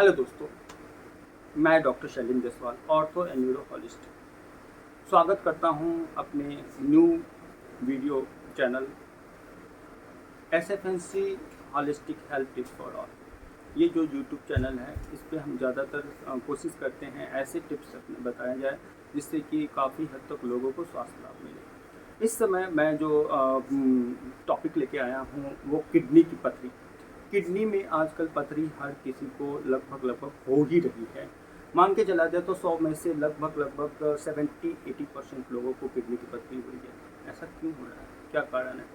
Hello दोस्तों, मैं doctor Shailendra Jaiswal, ortho and neurologist. स्वागत करता हूं अपने new video channel SFNC holistic health tips for all. ये जो यूट्यूब चैनल है, इस पे हम ज़्यादातर कोशिश करते हैं ऐसे टिप्स बताया जाए जिससे कि काफ़ी हद तक लोगों को स्वास्थ्य लाभ मिले। इस समय मैं जो टॉपिक लेके आया हूँ वो किडनी की पथरी। किडनी में आजकल पथरी हर किसी को लगभग हो ही रही है। मान के चला जाए तो 100 में से लगभग 70-80% लोगों को किडनी की पथरी हुई है। ऐसा क्यों हो रहा है, क्या कारण है?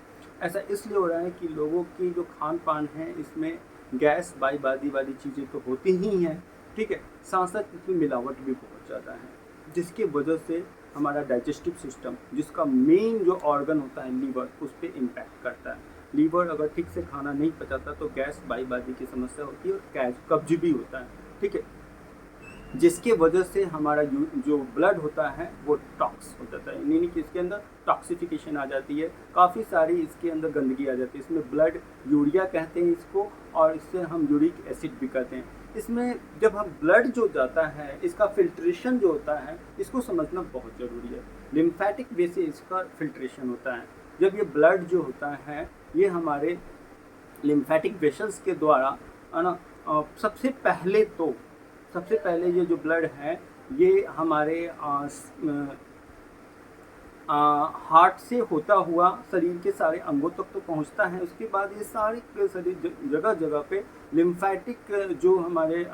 ऐसा इसलिए हो रहा है कि लोगों की जो खान पान है इसमें गैस बाईबादी वाली चीज़ें तो होती ही हैं, ठीक है, साथ साथ इसमें मिलावट भी बहुत ज़्यादा है, जिसकी वजह से हमारा डाइजेस्टिव सिस्टम, जिसका मेन जो ऑर्गन होता है लीवर, उस पर इम्पैक्ट करता है। लीवर अगर ठीक से खाना नहीं पचाता तो गैस बाईबादी की समस्या होती है और कब्ज भी होता है, ठीक है, जिसके वजह से हमारा जो ब्लड होता है वो टॉक्स हो जाता है, यानी कि इसके अंदर टॉक्सिफिकेशन आ जाती है, काफ़ी सारी इसके अंदर गंदगी आ जाती है। इसमें ब्लड यूरिया कहते हैं इसको, और इससे हम यूरिक एसिड भी कहते हैं। इसमें जब हम ब्लड जो जाता है, इसका फिल्ट्रेशन जो होता है, इसको समझना बहुत ज़रूरी है। लिम्फेटिक वे से इसका फिल्ट्रेशन होता है। जब ये ब्लड जो होता है ये हमारे लिम्फेटिक वेसल्स के द्वारा, है ना, सबसे पहले ये जो ब्लड है ये हमारे हार्ट से होता हुआ शरीर के सारे अंगों तक तो पहुंचता है। उसके बाद ये सारे शरीर जगह जगह पे लिम्फेटिक जो हमारे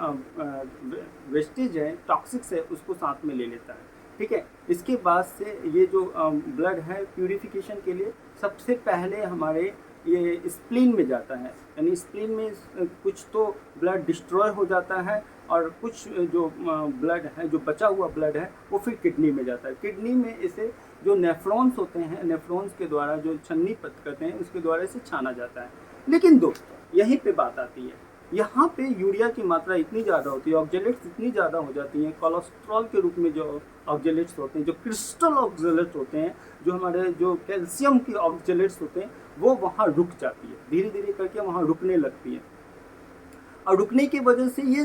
वेस्टेज है, टॉक्सिक्स है, उसको साथ में ले लेता है, ठीक है। इसके बाद से ये जो ब्लड है प्यूरिफिकेशन के लिए सबसे पहले हमारे ये स्प्लीन में जाता है, यानी स्प्लीन में कुछ तो ब्लड डिस्ट्रॉय हो जाता है और कुछ जो ब्लड है, जो बचा हुआ ब्लड है, वो फिर किडनी में जाता है। किडनी में इसे जो नेफ्रॉन्स होते हैं, नेफ्रॉन्स के द्वारा जो छन्नी कहते हैं, उसके द्वारा इसे छाना जाता है। लेकिन दोस्तों यहीं पे बात आती है, यहाँ पे यूरिया की मात्रा इतनी ज़्यादा होती है, ऑक्जेलेट्स इतनी ज़्यादा हो जाती हैं, कोलेस्ट्रॉल के रूप में जो ऑक्जेलेट्स होते हैं, जो क्रिस्टल ऑक्जेलेट्स होते हैं, जो हमारे जो कैल्शियम की ऑक्जेलेट्स होते हैं, वो वहाँ रुक जाती है, धीरे धीरे करके वहाँ रुकने लगती है। और रुकने की वजह से ये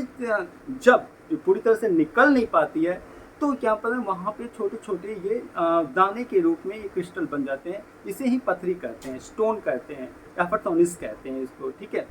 जब पूरी तरह से निकल नहीं पाती है तो क्या पता है वहाँ पे छोटे छोटे ये दाने के रूप में ये क्रिस्टल बन जाते हैं। इसे ही पथरी कहते हैं, स्टोन कहते हैं, या फटोनिस कहते हैं इसको, ठीक है।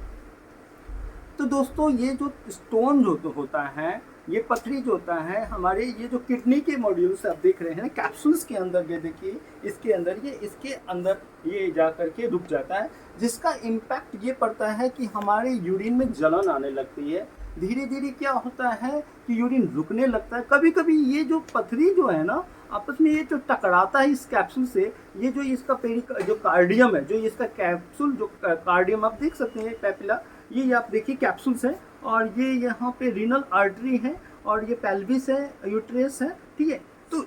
तो दोस्तों ये जो स्टोन जो होता है, ये पथरी जो होता है, हमारे ये जो किडनी के मॉड्यूल्स आप देख रहे हैं कैप्सूल्स के अंदर, ये देखिए इसके अंदर ये जा करके रुक जाता है, जिसका इम्पैक्ट ये पड़ता है कि हमारे यूरिन में जलन आने लगती है। धीरे धीरे क्या होता है कि यूरिन रुकने लगता है। कभी कभी ये जो पथरी जो है ना, आपस में ये जो टकराता है इस कैप्सूल से, ये जो इसका जो कार्डियम है, जो इसका कैप्सूल जो कार्डियम आप देख सकते हैं, पेपिला, ये आप देखिए कैप्सूल्स है, और ये यहाँ पे रीनल आर्टरी है, और ये पेल्विस है, यूट्रस है, ठीक है। तो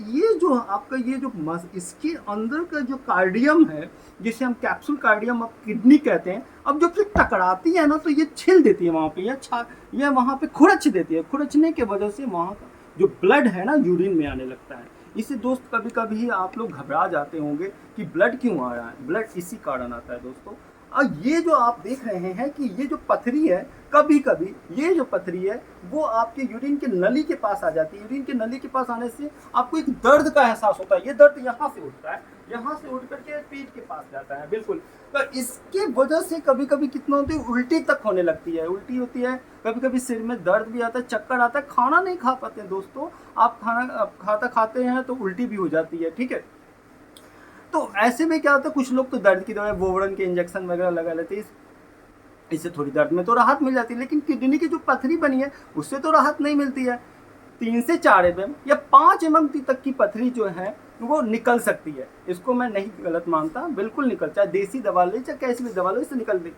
ये जो आपका ये जो इसके अंदर का जो कार्डियम है, जिसे हम कैप्सूल कार्डियम ऑफ किडनी कहते हैं, अब जब से टकराती है ना तो ये छिल देती है वहाँ पे, ये वहाँ पे खुरच देती है। खुरचने के वजह से वहाँ का जो ब्लड है ना यूरिन में आने लगता है। इससे दोस्त कभी कभी आप लोग घबरा जाते होंगे कि ब्लड क्यों आ रहा है। ब्लड इसी कारण आता है दोस्तों। और ये जो आप देख रहे हैं कि ये जो पथरी है, कभी कभी ये जो पथरी है वो आपके यूरिन के नली के पास आ जाती है। यूरिन के नली के पास आने से आपको एक दर्द का एहसास होता है। ये दर्द यहाँ से उठता है, यहाँ से उठ करके पेट के पास जाता है, बिल्कुल। तो इसके वजह से कभी कभी कितना होती है, उल्टी तक होने लगती है, उल्टी होती है, कभी कभी सिर में दर्द भी आता है, चक्कर आता है, खाना नहीं खा पाते दोस्तों। आप खाना खाते हैं तो उल्टी भी हो जाती है, ठीक है। तो ऐसे में क्या होता है, कुछ लोग तो दर्द की दवाई वोवरन के इंजेक्शन वगैरह लगा लेते हैं, इससे थोड़ी दर्द में तो राहत मिल जाती है। लेकिन किडनी की जो पथरी बनी है उससे तो राहत नहीं मिलती है। 3 से 4 mm या 5 mm तक की पथरी जो है वो निकल सकती है। इसको मैं नहीं गलत मानता, बिल्कुल निकल, चाहे देसी दवा ले चाहे कैसी भी दवा ले, इससे निकल देगी।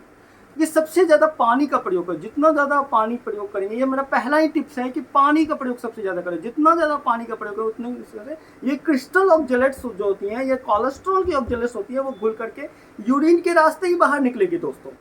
ये सबसे ज़्यादा पानी का प्रयोग करें, जितना ज़्यादा पानी प्रयोग करेंगे, ये मेरा पहला ही टिप्स है कि पानी का प्रयोग सबसे ज़्यादा करें। जितना ज़्यादा पानी का प्रयोग करें उतने से ये क्रिस्टल ऑक्जेलेट्स जो होती हैं, ये कोलेस्ट्रॉल की ऑक्जेलेट्स होती है, वो घुल करके यूरिन के रास्ते ही बाहर निकलेगी दोस्तों।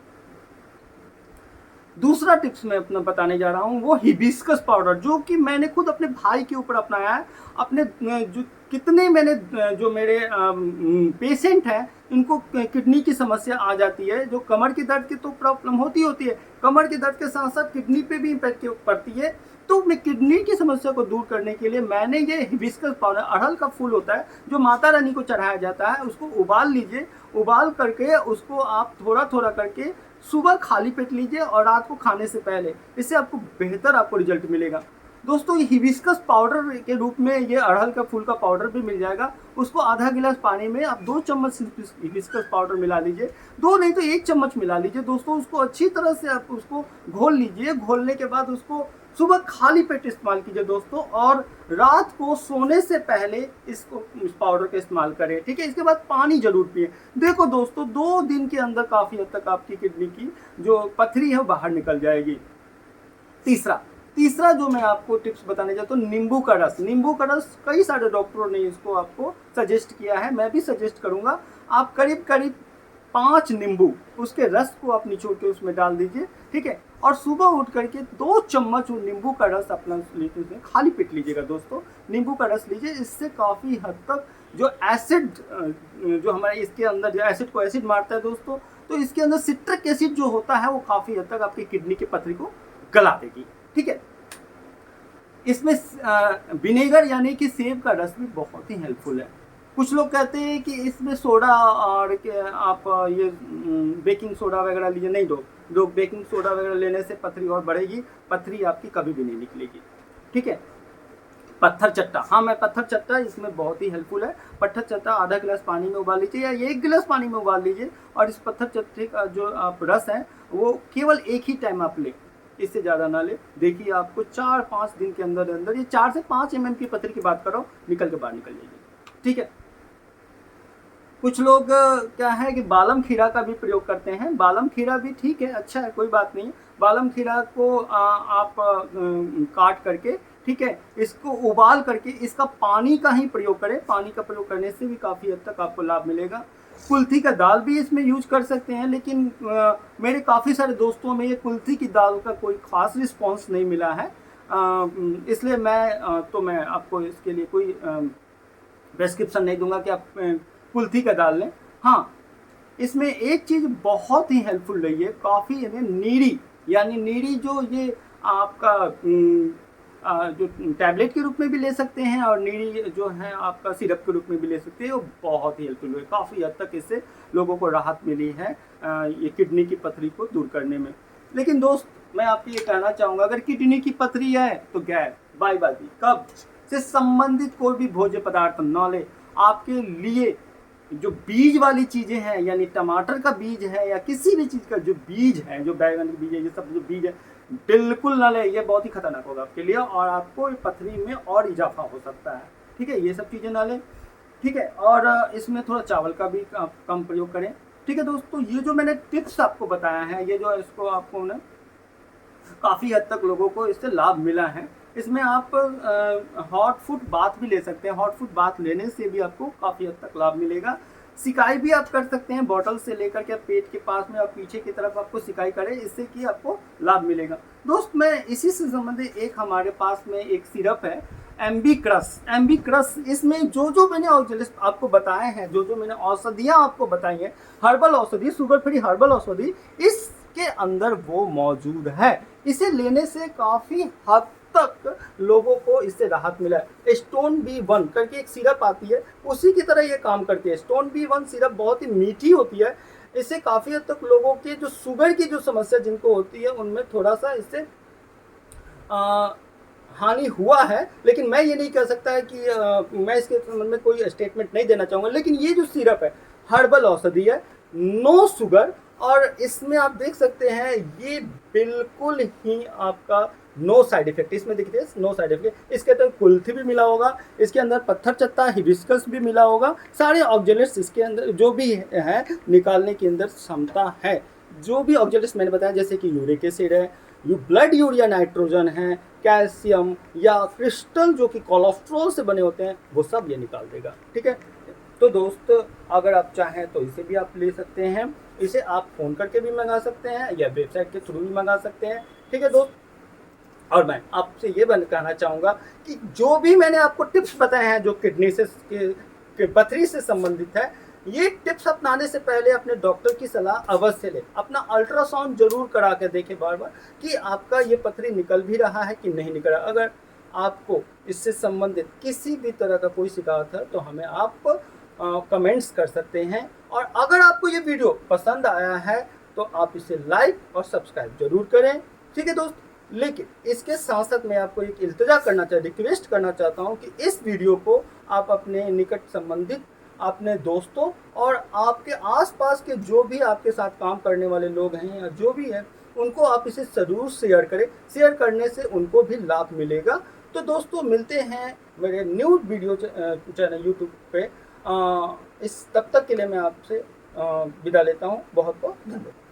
दूसरा टिप्स मैं अपना बताने जा रहा हूँ वो हिबिस्कस पाउडर, जो कि मैंने खुद अपने भाई के ऊपर अपनाया है। अपने जो कितने मैंने जो मेरे पेशेंट हैं इनको किडनी की समस्या आ जाती है। जो कमर की दर्द की तो प्रॉब्लम होती है, कमर के दर्द के साथ साथ किडनी पे भी इम्पैक्ट पड़ती है। तो मैं किडनी की समस्या को दूर करने के लिए मैंने ये हिबिस्कस पाउडर, अड़हल का फूल होता है जो माता रानी को चढ़ाया जाता है, उसको उबाल लीजिए। उबाल करके उसको आप थोड़ा थोड़ा करके सुबह खाली पेट लीजिए और रात को खाने से पहले, इससे आपको बेहतर आपको रिजल्ट मिलेगा। दोस्तों ये हिबिस्कस पाउडर के रूप में ये अड़हल का फूल का पाउडर भी मिल जाएगा। उसको आधा गिलास पानी में आप 2 चम्मच हिबिस्कस पाउडर मिला लीजिए, 2 नहीं तो 1 चम्मच मिला लीजिए दोस्तों। उसको अच्छी तरह से आप उसको घोल लीजिए। घोलने के बाद उसको सुबह खाली पेट इस्तेमाल कीजिए दोस्तों, और रात को सोने से पहले इस पाउडर का इस्तेमाल करें, ठीक है। इसके बाद पानी जरूर पिए। देखो दोस्तों 2 दिन के अंदर काफ़ी हद तक आपकी किडनी की जो पथरी है वो बाहर निकल जाएगी। तीसरा जो मैं आपको टिप्स बताने चाहता हूँ, नींबू का रस। नींबू का रस कई सारे डॉक्टरों ने इसको आपको सजेस्ट किया है, मैं भी सजेस्ट करूँगा। आप करीब 5 नींबू उसके रस को आप निचोड़ के उसमें डाल दीजिए, ठीक है। और सुबह उठ करके 2 चम्मच वो नींबू का रस अपना लीजिए, खाली पेट लीजिएगा दोस्तों। नींबू का रस लीजिए, इससे काफ़ी हद तक जो एसिड जो हमारे इसके अंदर जो एसिड को एसिड मारता है दोस्तों, तो इसके अंदर सिट्रिक एसिड जो होता है वो काफ़ी हद तक आपकी किडनी की पथरी को गला देगी, ठीक है। इसमें विनेगर यानी कि सेब का रस भी बहुत ही हेल्पफुल है। कुछ लोग कहते हैं कि इसमें सोडा और आप ये बेकिंग सोडा वगैरह लीजिए, नहीं लोग बेकिंग सोडा वगैरह लेने से पथरी और बढ़ेगी, पथरी आपकी कभी भी नहीं निकलेगी, ठीक है। पत्थर चट्टा, हाँ मैं पत्थर चट्टा इसमें बहुत ही हेल्पफुल है। पत्थर चट्टा आधा गिलास पानी में उबाल लीजिए या 1 गिलास पानी में उबाल लीजिए, और इस पत्थर चट्टे का जो आप रस है वो केवल एक ही टाइम आप लें, इससे ज़्यादा ना ले। देखिए आपको 4-5 दिन के अंदर ये 4 से 5 mm की पथरी की बात करो, निकल के बाहर निकल जाएगी, ठीक है। कुछ लोग क्या है कि बालम खीरा का भी प्रयोग करते हैं। बालम खीरा भी ठीक है, अच्छा है, कोई बात नहीं। बालम खीरा को आप काट करके, ठीक है, इसको उबाल करके इसका पानी का ही प्रयोग करें। पानी का प्रयोग करने से भी काफ़ी हद तक आपको लाभ मिलेगा। कुल्थी का दाल भी इसमें यूज कर सकते हैं, लेकिन मेरे काफ़ी सारे दोस्तों में ये कुल्थी की दाल का कोई ख़ास रिस्पॉन्स नहीं मिला है, इसलिए मैं आपको इसके लिए कोई प्रेस्क्रिप्शन नहीं दूंगा कि आप कुल्थी का दाल लें। हाँ, इसमें एक चीज़ बहुत ही हेल्पफुल रही है, काफ़ी नीरी, यानी नीरी जो ये आपका जो टैबलेट के रूप में भी ले सकते हैं, और नीरी जो है आपका सिरप के रूप में भी ले सकते हैं, वो बहुत ही हेल्पफुल है। काफ़ी हद तक इससे लोगों को राहत मिली है ये किडनी की पथरी को दूर करने में। लेकिन दोस्त मैं आपको ये कहना चाहूँगा, अगर किडनी की पथरी है तो गैर बाय बाय, कब से संबंधित कोई भी भोज्य पदार्थ न ले। आपके लिए जो बीज वाली चीज़ें हैं, यानी टमाटर का बीज है या किसी भी चीज़ का जो बीज है, जो बैगन का बीज है, ये सब जो बीज है बिल्कुल ना ले, ये बहुत ही खतरनाक होगा आपके लिए, और आपको पथरी में और इजाफा हो सकता है, ठीक है। ये सब चीज़ें ना लें, ठीक है। और इसमें थोड़ा चावल का भी कम प्रयोग करें, ठीक है दोस्तों। ये जो मैंने टिप्स आपको बताया है, ये जो इसको आपको ना काफ़ी हद तक लोगों को इससे लाभ मिला है। इसमें आप हॉट फूड बाथ भी ले सकते हैं। हॉट फूड बाथ लेने से भी आपको काफ़ी हद तक लाभ मिलेगा। सिकाई भी आप कर सकते हैं, बॉटल से लेकर के पेट के पास में और पीछे की तरफ आपको सिकाई करें, इससे कि आपको लाभ मिलेगा। दोस्त मैं इसी से संबंधित एक हमारे पास में एक सिरप है एमबी क्रश। इसमें जो मैंने आपको बताए हैं, जो मैंने औषधियाँ आपको बताई हैं, हर्बल औषधि, शुगर फ्री हर्बल औषधि इसके अंदर वो मौजूद है। इसे लेने से काफ़ी हद तक लोगों को इससे राहत मिला है। स्टोन B1 करके एक सिरप आती है, उसी की तरह ये काम करती है। स्टोन B1 सिरप बहुत ही मीठी होती है, इससे काफ़ी हद तक लोगों के जो शुगर की जो समस्या जिनको होती है उनमें थोड़ा सा इससे हानि हुआ है। लेकिन मैं ये नहीं कह सकता है कि मैं इसके संबंध में कोई स्टेटमेंट नहीं देना चाहूँगा। लेकिन ये जो सिरप है हर्बल औषधि है, नो शुगर, और इसमें आप देख सकते हैं ये बिल्कुल ही आपका नो साइड इफेक्ट, इसमें देखिए नो साइड इफेक्ट। इसके अंदर कुल्थी भी मिला होगा, इसके अंदर पत्थर चट्टा हिबिस्कस भी मिला होगा, सारे ऑक्जेलेट्स इसके अंदर जो भी है निकालने के अंदर क्षमता है। जो भी ऑक्जेलेट्स मैंने बताया, जैसे कि यूरिक एसिड है, ब्लड यूरिया नाइट्रोजन है, कैल्शियम या क्रिस्टल जो कि कोलेस्ट्रॉल से बने होते हैं, वो सब ये निकाल देगा, ठीक है। तो दोस्त अगर आप चाहें तो इसे भी आप ले सकते हैं। इसे आप फ़ोन करके भी मंगा सकते हैं या वेबसाइट के थ्रू भी मंगा सकते हैं, ठीक है दोस्त। और मैं आपसे ये कहना चाहूँगा कि जो भी मैंने आपको टिप्स बताए हैं जो किडनी से के पथरी से संबंधित है, ये टिप्स अपनाने से पहले अपने डॉक्टर की सलाह अवश्य लें। अपना अल्ट्रासाउंड जरूर करा के देखें बार बार कि आपका ये पथरी निकल भी रहा है कि नहीं निकल रहा। अगर आपको इससे संबंधित किसी भी तरह का कोई शिकायत है तो हमें आप कमेंट्स कर सकते हैं। और अगर आपको ये वीडियो पसंद आया है तो आप इसे लाइक और सब्सक्राइब जरूर करें, ठीक है दोस्त। लेकिन इसके साथ साथ मैं आपको एक इल्तिजा करना रिक्वेस्ट करना चाहता हूँ कि इस वीडियो को आप अपने निकट संबंधित, अपने दोस्तों और आपके आसपास के जो भी आपके साथ काम करने वाले लोग हैं या जो भी है, उनको आप इसे ज़रूर शेयर करें। शेयर करने से उनको भी लाभ मिलेगा। तो दोस्तों मिलते हैं मेरे न्यू वीडियो चैनल यूट्यूब पे। इस तब तक के लिए मैं आपसे विदा लेता हूँ। बहुत बहुत धन्यवाद।